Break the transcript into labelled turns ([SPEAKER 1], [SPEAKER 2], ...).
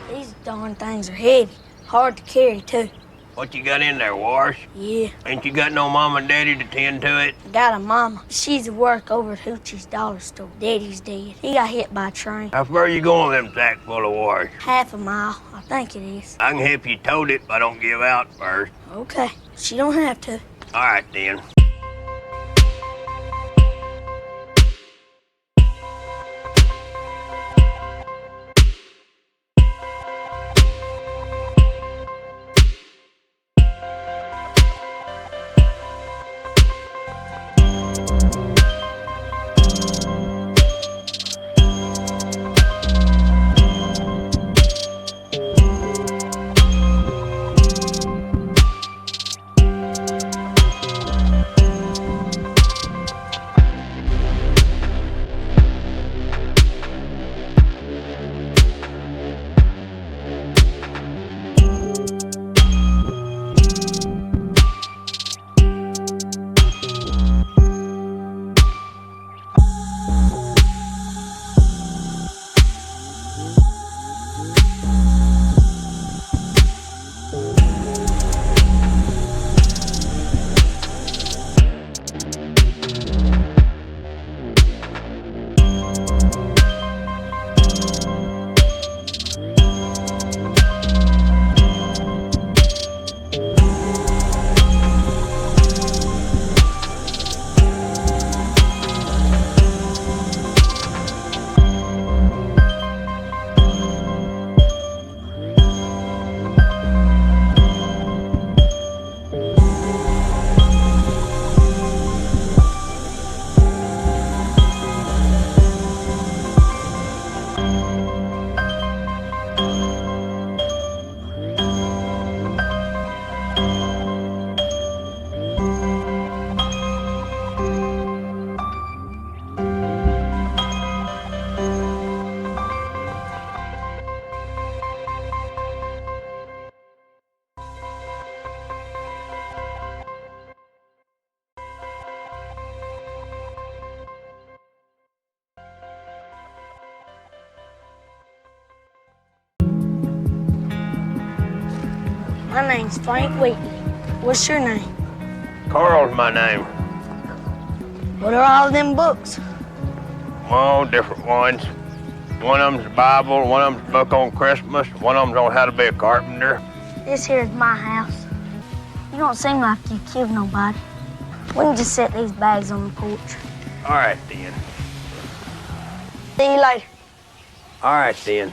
[SPEAKER 1] These darn things are heavy. Hard to carry, too.
[SPEAKER 2] What you got in there, Wash?
[SPEAKER 1] Yeah.
[SPEAKER 2] Ain't you got no mom and daddy to tend to it?
[SPEAKER 1] I got a mama. She's at work over at Hoochie's dollar store. Daddy's dead. He got hit by a train.
[SPEAKER 2] How far you going with them sack full of wash?
[SPEAKER 1] Half a mile, I think it is.
[SPEAKER 2] I can help you tote it if I don't give out first.
[SPEAKER 1] Okay. She don't have to.
[SPEAKER 2] All right, then.
[SPEAKER 1] My name's Frank Wheatley. What's your name?
[SPEAKER 2] Carl's my name.
[SPEAKER 1] What are all them books?
[SPEAKER 2] Oh, different ones. One of them's the Bible, one of them's a book on Christmas, one of them's on how to be a carpenter.
[SPEAKER 1] This here's my house. You don't seem like you killed nobody. We can just set these bags on the porch.
[SPEAKER 2] All right, then.
[SPEAKER 1] See you later.
[SPEAKER 2] All right, then.